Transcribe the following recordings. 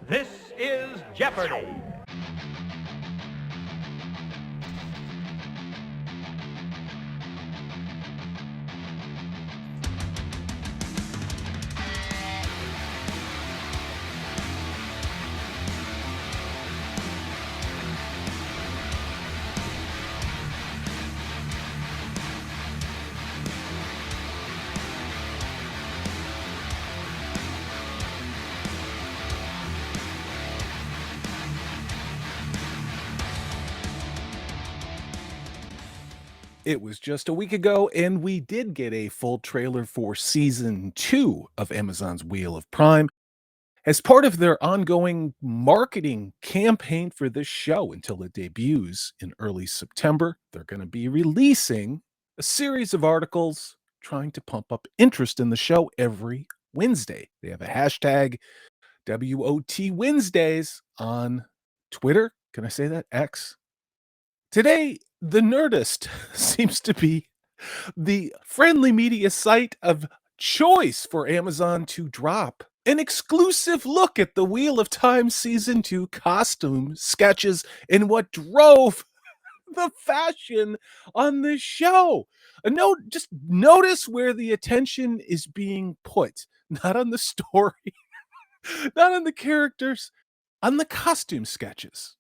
This is Jeopardy! It was just a week ago, and we did get a full trailer for season 2 of Amazon's Wheel of Prime as part of their ongoing marketing campaign for this show until it debuts in early September. They're going to be releasing a series of articles trying to pump up interest in the show every Wednesday. They have a hashtag WOT Wednesdays on Twitter. Can I say that? X. Today, The Nerdist seems to be the friendly media site of choice for Amazon to drop an exclusive look at the Wheel of Time Season 2 costume sketches and what drove the fashion on this show. Just notice where the attention is being put, not on the story, not on the characters, on the costume sketches.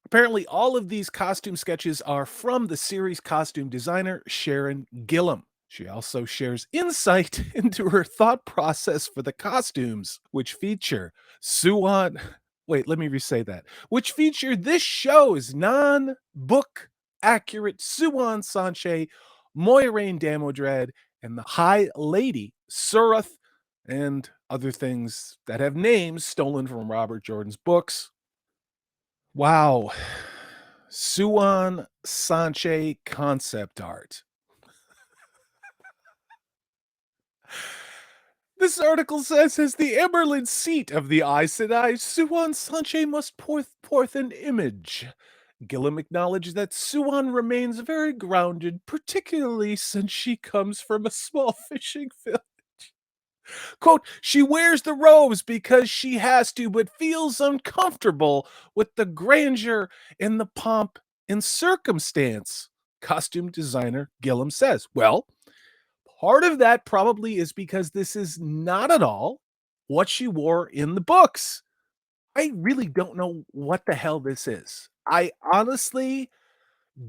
Apparently, all of these costume sketches are from the series costume designer Sharon Gillam. She also shares insight into her thought process for the costumes, which feature Suan. Wait, let me re-say that. Which feature this show's non-book accurate Suan Sanche, Moiraine Damodred, and the High Lady Surath, and other things that have names stolen from Robert Jordan's books. Wow. Suan Sanche concept art. This article says, as the emerald seat of the Aes Sedai, Suan Sanche must pour forth an image. Gillam acknowledged that Suan remains very grounded, particularly since she comes from a small fishing village. Quote, she wears the robes because she has to, but feels uncomfortable with the grandeur and the pomp and circumstance, costume designer Gillam says. Well, part of that probably is because this is not at all what she wore in the books. I really don't know what the hell this is. I honestly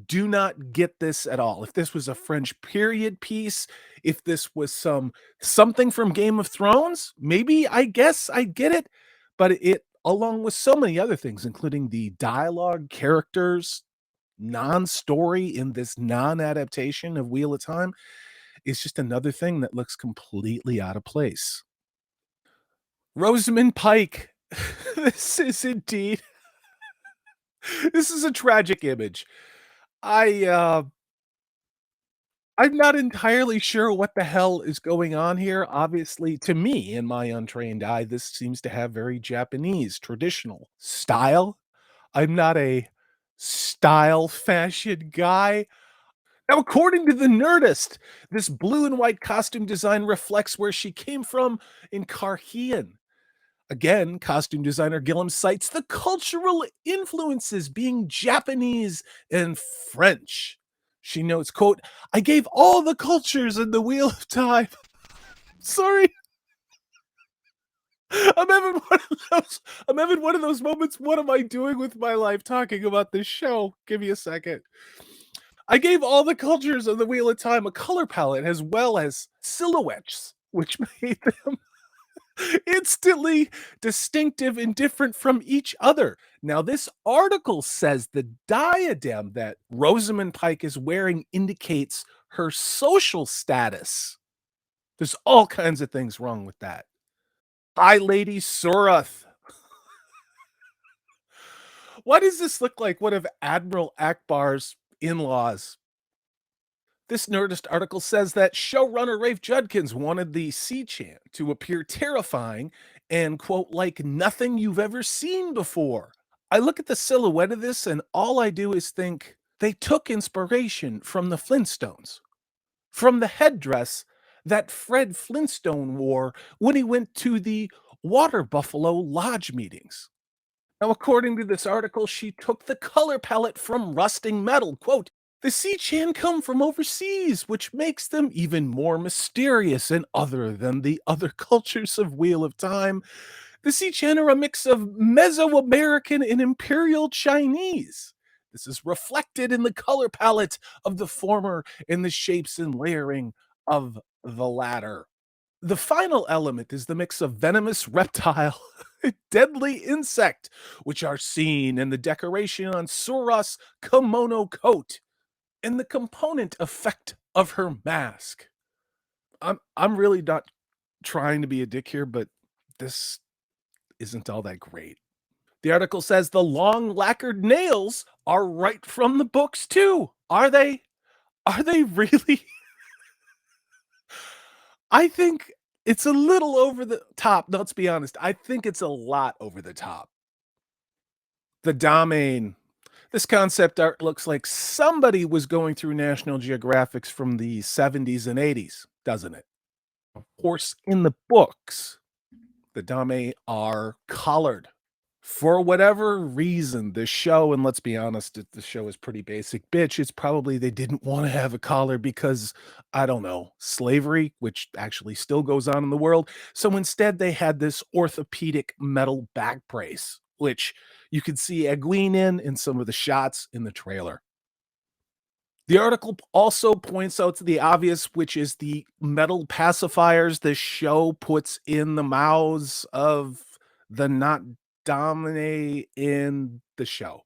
do not get this at all. If this was a French period piece, if this was something from Game of Thrones, maybe I guess I get it, but it along with so many other things including the dialogue, characters, non-story in this non-adaptation of Wheel of Time is just another thing that looks completely out of place. Rosamund Pike. This is indeed this is a tragic image. I I'm not entirely sure what the hell is going on here. Obviously, to me, in my untrained eye, this seems to have very Japanese traditional style. I'm not a style fashion guy. Now, according to the Nerdist, this blue and white costume design reflects where she came from in Carhian. Again, costume designer Gillam cites the cultural influences being Japanese and French. She notes, quote, I gave all the cultures in the Wheel of Time. Sorry. I'm having one of those. I'm having one of those moments. What am I doing with my life talking about this show? Give me a second. I gave all the cultures of the Wheel of Time a color palette as well as silhouettes, which made them instantly distinctive and different from each other. Now, this article says the diadem that Rosamund Pike is wearing indicates her social status. There's all kinds of things wrong with that. High Lady Surath. Why does this look like one of Admiral Akbar's in laws? This Nerdist article says that showrunner Rafe Judkins wanted the Sea Chan to appear terrifying and, quote, like nothing you've ever seen before. I look at the silhouette of this and all I do is think they took inspiration from the Flintstones, from the headdress that Fred Flintstone wore when he went to the water buffalo lodge meetings. Now, according to this article, she took the color palette from rusting metal. Quote, the sea chan come from overseas, which makes them even more mysterious and other than the other cultures of Wheel of Time. The sea chan are a mix of Mesoamerican and Imperial Chinese. This is reflected in the color palette of the former and the shapes and layering of the latter. The final element is the mix of venomous reptile and deadly insect, which are seen in the decoration on Sura's kimono coat and the component effect of her mask. I'm really not trying to be a dick here, but this isn't all that great. The article says the long lacquered nails are right from the books too. Are they? Are they really? I think it's a little over the top. No, let's be honest. I think it's a lot over the top. The domain. This concept art looks like somebody was going through National Geographics from the 70s and 80s, doesn't it? Of course, in the books, the Dame are colored. For whatever reason, the show, and let's be honest, the show is pretty basic bitch. It's probably they didn't want to have a collar because, I don't know, slavery, which actually still goes on in the world. So instead, they had this orthopedic metal back brace, which you could see Egwene in some of the shots in the trailer. The article also points out to the obvious, which is the metal pacifiers the show puts in the mouths of the not dominate in the show.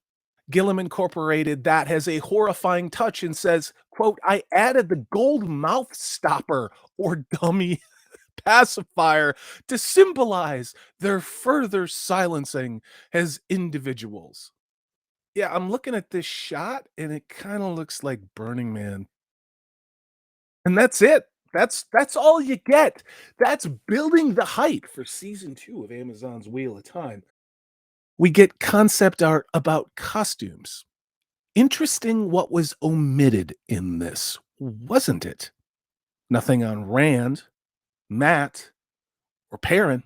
Gilliam Incorporated that has a horrifying touch and says, quote, I added the gold mouth stopper or dummy pacifier to symbolize their further silencing as individuals. Yeah, I'm looking at this shot and it kind of looks like Burning Man. And that's it. That's all you get. That's building the hype for season 2 of Amazon's Wheel of Time. We get concept art about costumes. Interesting what was omitted in this, wasn't it? Nothing on Rand, Matt, or Perrin.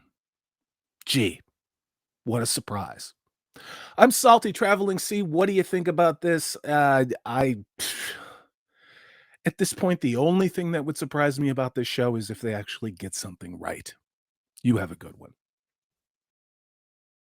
Gee, what a surprise. I'm Salty Traveling C. What do you think about this? I at this point, the only thing that would surprise me about this show is if they actually get something right. You have a good one.